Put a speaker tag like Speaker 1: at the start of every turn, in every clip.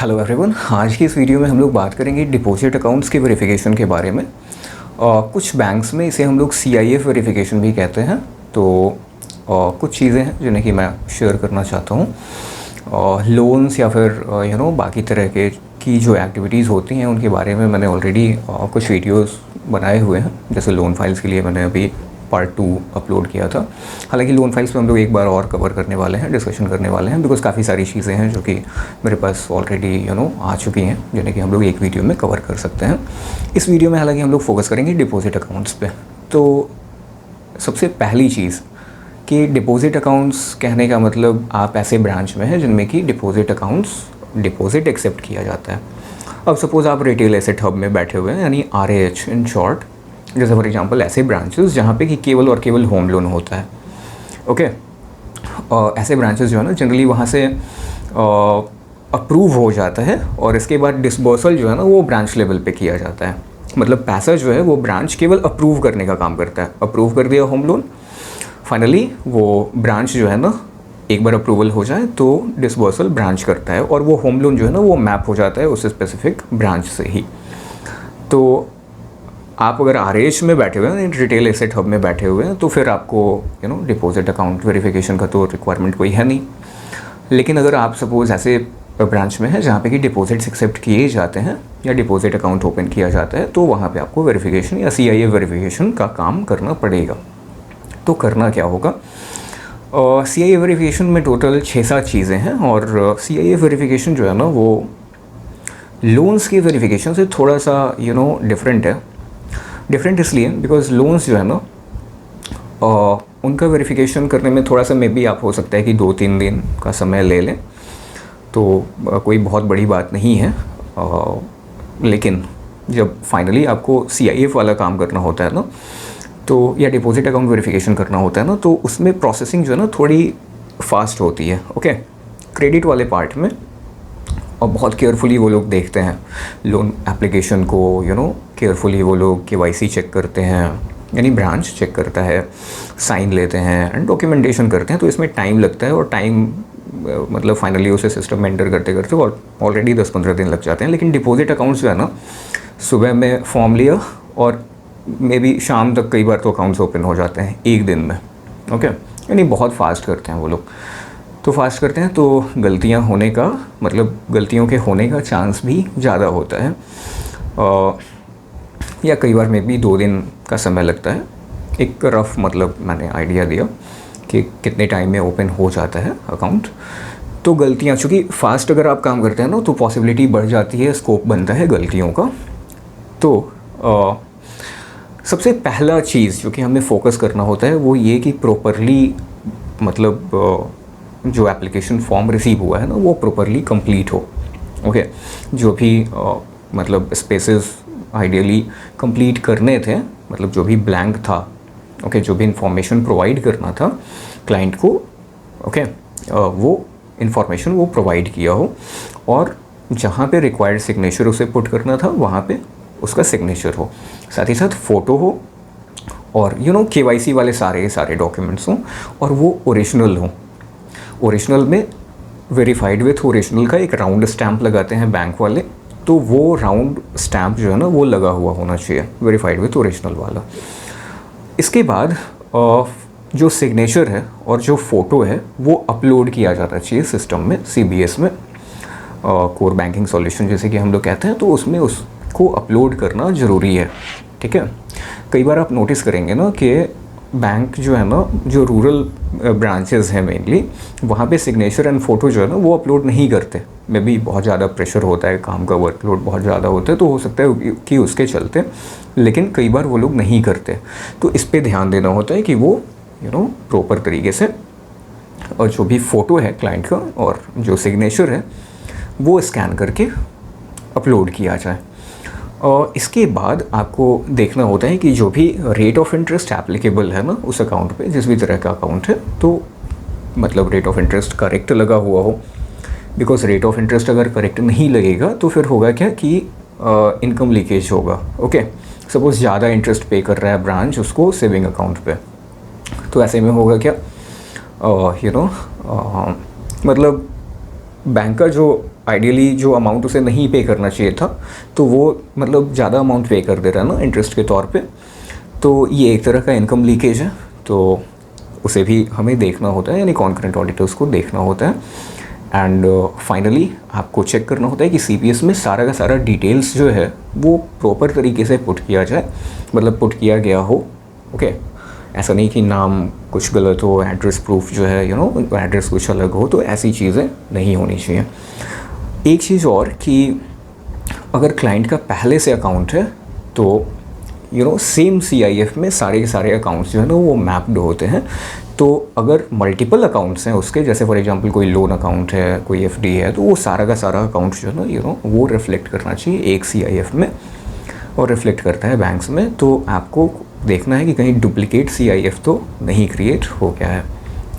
Speaker 1: Hello everyone, आज की इस वीडियो में हम लोग बात करेंगे डिपॉजिट अकाउंट्स के वेरिफिकेशन के बारे में। कुछ बैंक्स में इसे हम लोग CIF वेरिफिकेशन भी कहते हैं। तो कुछ चीज़ें हैं जिन्हें कि मैं शेयर करना चाहता हूँ। लोन्स या फिर बाकी तरह के की जो एक्टिविटीज़ होती हैं उनके बारे में मैंने ऑलरेडी कुछ वीडियोस बनाए हुए हैं। जैसे लोन फाइल्स के लिए मैंने अभी पार्ट 2 अपलोड किया था। हालांकि लोन फाइल्स पे हम लोग एक बार और कवर करने वाले हैं, डिस्कशन करने वाले हैं, बिकॉज़ काफ़ी सारी चीज़ें हैं जो कि मेरे पास ऑलरेडी आ चुकी हैं, जिन्हें कि हम लोग एक वीडियो में कवर कर सकते हैं। इस वीडियो में हालांकि हम लोग फोकस करेंगे डिपॉजिट अकाउंट्स पे। तो सबसे पहली चीज़ कि डिपॉजिट अकाउंट्स कहने का मतलब आप ऐसे ब्रांच में हैं जिनमें कि डिपॉजिट एक्सेप्ट किया जाता है। अब सपोज़ आप रिटेल एसेट हब में बैठे हुए हैं, यानी RH इन शॉर्ट। जैसे फॉर एग्जांपल ऐसे ब्रांचेस जहाँ पे कि केवल और केवल होम लोन होता है। ओके, ऐसे ब्रांचेस जो है ना जनरली वहाँ से अप्रूव हो जाता है और इसके बाद डिसबर्सल जो है ना वो ब्रांच लेवल पे किया जाता है। मतलब पैसा जो है वो ब्रांच केवल अप्रूव करने का काम करता है। अप्रूव कर दिया होम लोन, फाइनली वो ब्रांच जो है ना एक बार अप्रूवल हो जाए तो डिसबर्सल ब्रांच करता है और वो होम लोन जो है ना वो मैप हो जाता है उस स्पेसिफिक ब्रांच से ही। तो आप अगर RH में बैठे हुए हैं, रिटेल एसेट हब में बैठे हुए हैं, तो फिर आपको डिपॉजिट अकाउंट वेरिफिकेशन का तो रिक्वायरमेंट कोई है नहीं। लेकिन अगर आप सपोज़ ऐसे ब्रांच में है जहाँ पे कि डिपॉजिट्स एक्सेप्ट किए जाते हैं या डिपॉजिट अकाउंट ओपन किया जाता है, तो वहाँ पे आपको वेरिफिकेशन या CIF वेरिफिकेशन का काम करना पड़ेगा। तो करना क्या होगा? CIF वेरिफिकेशन में टोटल 6-7 चीज़ें हैं और CIF वेरिफिकेशन जो है ना वो लोन्स की वेरिफिकेशन से थोड़ा सा डिफरेंट है। डिफरेंट इसलिए बिकॉज लोन्स जो है ना उनका वेरिफिकेशन करने में थोड़ा सा मे बी आप हो सकता है कि 2-3 दिन का समय ले लें, तो कोई बहुत बड़ी बात नहीं है। लेकिन जब फाइनली आपको CIF वाला काम करना होता है ना, तो या डिपॉजिट अकाउंट वेरिफिकेशन करना होता है ना, तो उसमें प्रोसेसिंग जो है ना थोड़ी फास्ट होती है। ओके, क्रेडिट वाले पार्ट में और बहुत केयरफुली वो लोग देखते हैं लोन एप्लीकेशन को, केयरफुली वो लोग KYC चेक करते हैं, यानी ब्रांच चेक करता है, साइन लेते हैं एंड डॉक्यूमेंटेशन करते हैं। तो इसमें टाइम लगता है और टाइम मतलब फाइनली उसे सिस्टम में एंटर करते करते और ऑलरेडी 10-15 दिन लग जाते हैं। लेकिन डिपॉजिट अकाउंट्स जो है ना सुबह में फॉर्म लिया और मे बी शाम तक कई बार तो अकाउंट्स ओपन हो जाते हैं एक दिन में। ओके, यानी बहुत फास्ट करते हैं वो लोग। तो फास्ट करते हैं तो गलतियां होने का मतलब गलतियों के होने का चांस भी ज़्यादा होता है, या कई बार में भी 2 दिन का समय लगता है। एक रफ मतलब मैंने आइडिया दिया कि कितने टाइम में ओपन हो जाता है अकाउंट। तो गलतियां, चूँकि फ़ास्ट अगर आप काम करते हैं ना तो पॉसिबिलिटी बढ़ जाती है, स्कोप बनता है गलतियों का। तो सबसे पहला चीज़ जो कि हमें फोकस करना होता है वो ये कि प्रॉपरली मतलब जो एप्लीकेशन फॉर्म रिसीव हुआ है ना वो प्रॉपरली कंप्लीट हो। ओके, जो भी मतलब स्पेसेस आइडियली कंप्लीट करने थे, मतलब जो भी ब्लैंक था, ओके, जो भी इंफॉर्मेशन प्रोवाइड करना था क्लाइंट को, ओके, वो इंफॉर्मेशन वो प्रोवाइड किया हो और जहाँ पे रिक्वायर्ड सिग्नेचर उसे पुट करना था वहाँ पे उसका सिग्नेचर हो, साथ ही साथ फ़ोटो हो और KYC वाले सारे डॉक्यूमेंट्स हों और वो ओरिजिनल हों। ओरिजिनल में वेरीफाइड विथ ओरिजिनल का एक राउंड स्टैम्प लगाते हैं बैंक वाले, तो वो राउंड स्टैम्प जो है ना वो लगा हुआ होना चाहिए, वेरीफाइड विथ ओरिजिनल वाला। इसके बाद जो सिग्नेचर है और जो फ़ोटो है वो अपलोड किया जाना चाहिए सिस्टम में, CBS में, कोर बैंकिंग सॉल्यूशन जैसे कि हम लोग कहते हैं, तो उसमें उसको अपलोड करना ज़रूरी है। ठीक है, कई बार आप नोटिस करेंगे ना कि बैंक जो है ना, जो रूरल ब्रांचेस हैं मेनली, वहाँ पे सिग्नेचर एंड फ़ोटो जो है ना वो अपलोड नहीं करते। मे बी बहुत ज़्यादा प्रेशर होता है, काम का वर्कलोड बहुत ज़्यादा होता है, तो हो सकता है कि उसके चलते, लेकिन कई बार वो लोग नहीं करते। तो इस पे ध्यान देना होता है कि वो प्रॉपर तरीके से, और जो भी फ़ोटो है क्लाइंट का और जो सिग्नेचर है वो स्कैन करके अपलोड किया जाए। और इसके बाद आपको देखना होता है कि जो भी रेट ऑफ इंटरेस्ट एप्लीकेबल है ना उस अकाउंट पे, जिस भी तरह का अकाउंट है, तो मतलब रेट ऑफ इंटरेस्ट करेक्ट लगा हुआ हो। बिकॉज रेट ऑफ इंटरेस्ट अगर करेक्ट नहीं लगेगा तो फिर होगा क्या कि इनकम लीकेज होगा। ओके, सपोज़ ज़्यादा इंटरेस्ट पे कर रहा है ब्रांच उसको सेविंग अकाउंट पे, तो ऐसे में होगा क्या मतलब बैंक का जो आइडियली जो अमाउंट उसे नहीं पे करना चाहिए था, तो वो मतलब ज़्यादा अमाउंट पे कर दे रहा है ना इंटरेस्ट के तौर पे, तो ये एक तरह का इनकम लीकेज है। तो उसे भी हमें देखना होता है, यानी कॉन्करेंट ऑडिटर्स को देखना होता है। एंड फाइनली आपको चेक करना होता है कि CPS में सारा का सारा डिटेल्स जो है वो प्रॉपर तरीके से पुट किया जाए, मतलब पुट किया गया हो। ओके, ऐसा नहीं कि नाम कुछ गलत हो, एड्रेस प्रूफ जो है एड्रेस कुछ अलग हो, तो ऐसी चीज़ें नहीं होनी चाहिए। एक चीज़ और कि अगर क्लाइंट का पहले से अकाउंट है तो सेम CIF में सारे के सारे अकाउंट्स जो है ना वो मैप्ड होते हैं। तो अगर मल्टीपल अकाउंट्स हैं उसके, जैसे फॉर एग्जांपल कोई लोन अकाउंट है, कोई FD है, तो वो सारा का सारा अकाउंट जो है ना वो रिफ्लेक्ट करना चाहिए एक CIF में, और रिफ्लेक्ट करता है बैंक्स में। तो आपको देखना है कि कहीं डुप्लीकेट CIF तो नहीं क्रिएट हो गया है।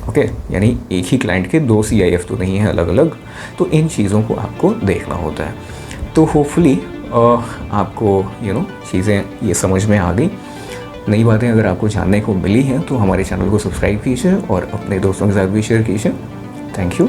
Speaker 1: ओके, यानी एक ही क्लाइंट के 2 CIF तो नहीं है अलग अलग। तो इन चीज़ों को आपको देखना होता है। तो होपफुली आपको चीज़ें ये समझ में आ गई। नई बातें अगर आपको जानने को मिली हैं तो हमारे चैनल को सब्सक्राइब कीजिए और अपने दोस्तों के साथ भी शेयर कीजिए। Thank you.